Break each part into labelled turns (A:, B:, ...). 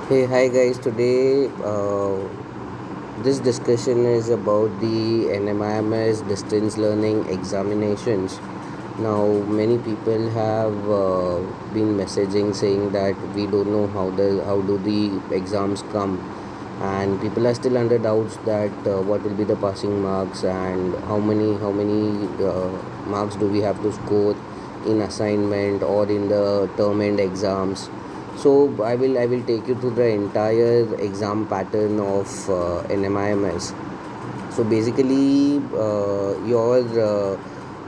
A: Hey, hi guys. Today, this discussion is about the NMIMS distance learning examinations. Now, many people have been messaging saying that we don't know how do the exams come, and people are still under doubts that what will be the passing marks and how many marks do we have to score in assignment or in the term end exams. So I will take you through the entire exam pattern of NMIMS. So basically, your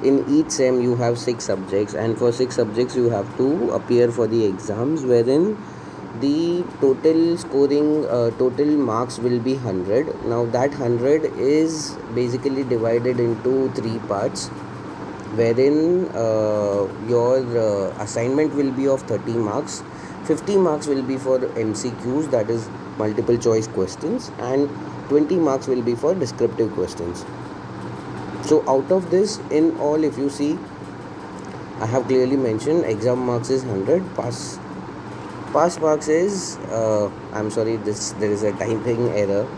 A: in each sem you have six subjects, and for six subjects you have to appear for the exams, wherein the total marks will be 100. Now that 100 is basically divided into three parts, wherein your assignment will be of 30 marks. 50 marks will be for MCQs, that is multiple choice questions, and 20 marks will be for descriptive questions. So out of this, in all, if you see, I have clearly mentioned exam marks is 100, pass marks is I'm sorry, this there is a typing error.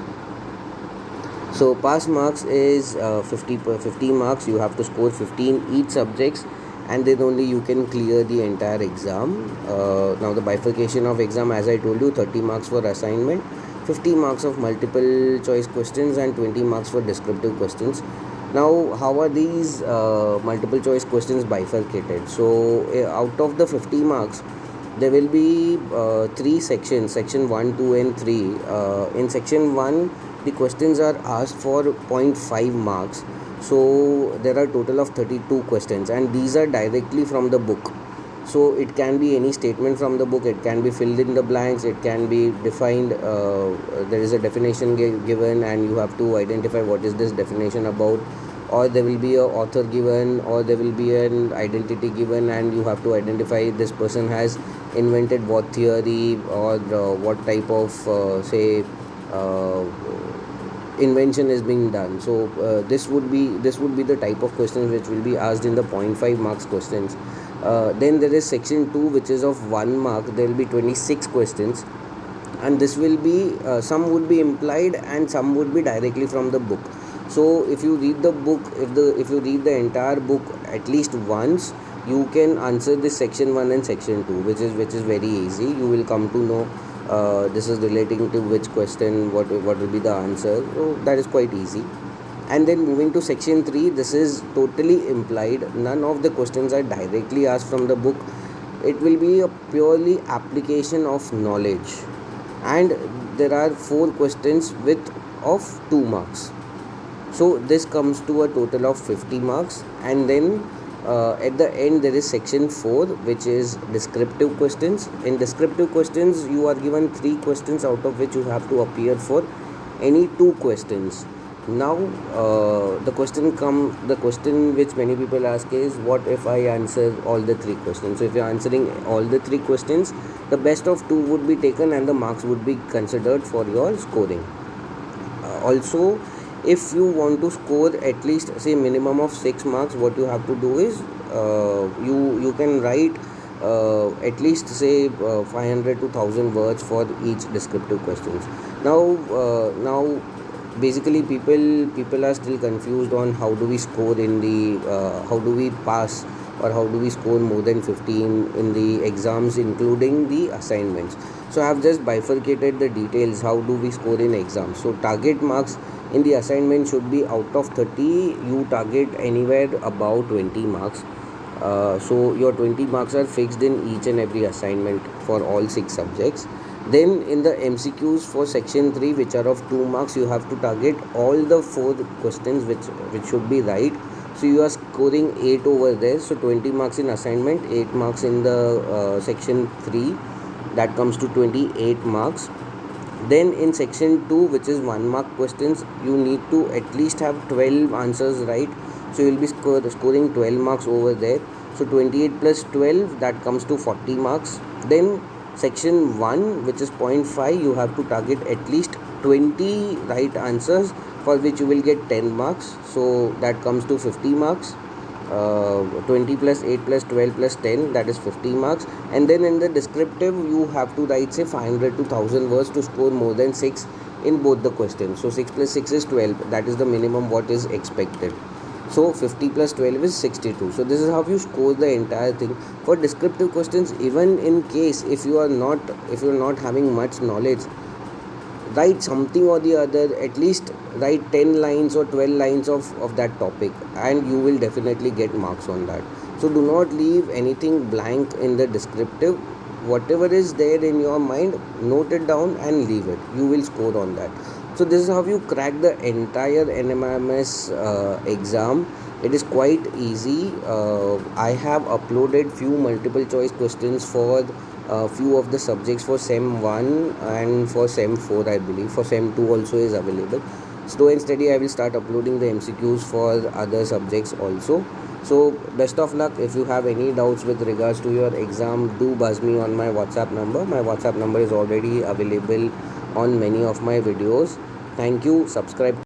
A: So pass marks is 50 marks. You have to score 15 each subjects, and then only you can clear the entire exam. Now the bifurcation of exam, as I told you, 30 marks for assignment, 50 marks of multiple choice questions, and 20 marks for descriptive questions. Now, how are these multiple choice questions bifurcated? So out of the 50 marks, there will be three sections: section 1, 2, and 3. In section 1, the questions are asked for zero point 0.5 marks. So there are total of 32 questions, and these are directly from the book. So it can be any statement from the book, it can be filled in the blanks, it can be defined. There is a definition given, and you have to identify what is this definition about, or there will be a author given, or there will be an identity given, and you have to identify this person has invented what theory, or what type of uh, invention is being done. So this would be the type of questions which will be asked in the point 0.5 marks questions. Then there is section 2, which is of 1 mark. There will be 26 questions, and this will be some would be implied and some would be directly from the book. So if you read the book, if you read the entire book at least once, you can answer this section 1 and section 2, which is very easy. You will come to know this is relating to which question, what will be the answer. So that is quite easy. And then moving to section 3, this is totally implied. None of the questions are directly asked from the book. It will be a purely application of knowledge, and there are four questions with of 2 marks. So this comes to a total of 50 marks. And then at the end there is section 4, which is descriptive questions. In descriptive questions, you are given 3 questions, out of which you have to appear for any 2 questions. Now the question which many people ask is, what if I answer all the 3 questions? So if you are answering all the 3 questions, the best of 2 would be taken, and the marks would be considered for your scoring. Also, if you want to score at least, say, minimum of 6 marks, what you have to do is, you can write at least, say, 500 to 1000 words for each descriptive questions. Now basically, people are still confused on how do we score in the how do we pass, or how do we score more than 15 in the exams, including the assignments. So I have just bifurcated the details, how do we score in exams. So target marks in the assignment should be, out of 30, you target anywhere about 20 marks. So your 20 marks are fixed in each and every assignment for all 6 subjects. Then in the MCQs for section 3, which are of 2 marks, you have to target all the 4 questions which should be right. So you are scoring 8 over there. So 20 marks in assignment, 8 marks in the section 3, that comes to 28 marks. Then in section 2, which is 1 mark questions, you need to at least have 12 answers right. So you will be scoring 12 marks over there. So 28 plus 12, that comes to 40 marks. Then section 1, which is 0.5, you have to target at least 20 right answers, for which you will get 10 marks. So that comes to 50 marks. 20 plus 8 plus 12 plus 10, that is 50 marks. And then in the descriptive you have to write say 500 to 1000 words to score more than 6 in both the questions. So 6 plus 6 is 12, that is the minimum what is expected. So 50 plus 12 is 62. So this is how you score the entire thing. For descriptive questions, even in case if you are not having much knowledge, write something or the other, at least write 10 lines or 12 lines of that topic, and you will definitely get marks on that. So do not leave anything blank in the descriptive. Whatever is there in your mind, note it down and leave it. You will score on that. So this is how you crack the entire NMIMS exam. It is quite easy. I have uploaded few multiple choice questions for few of the subjects for SEM 1 and for SEM 4, I believe. For SEM 2 also is available. Slow and steady, I will start uploading the MCQs for other subjects also. So best of luck. If you have any doubts with regards to your exam, do buzz me on my WhatsApp number. My WhatsApp number is already available on many of my videos. Thank you. Subscribe.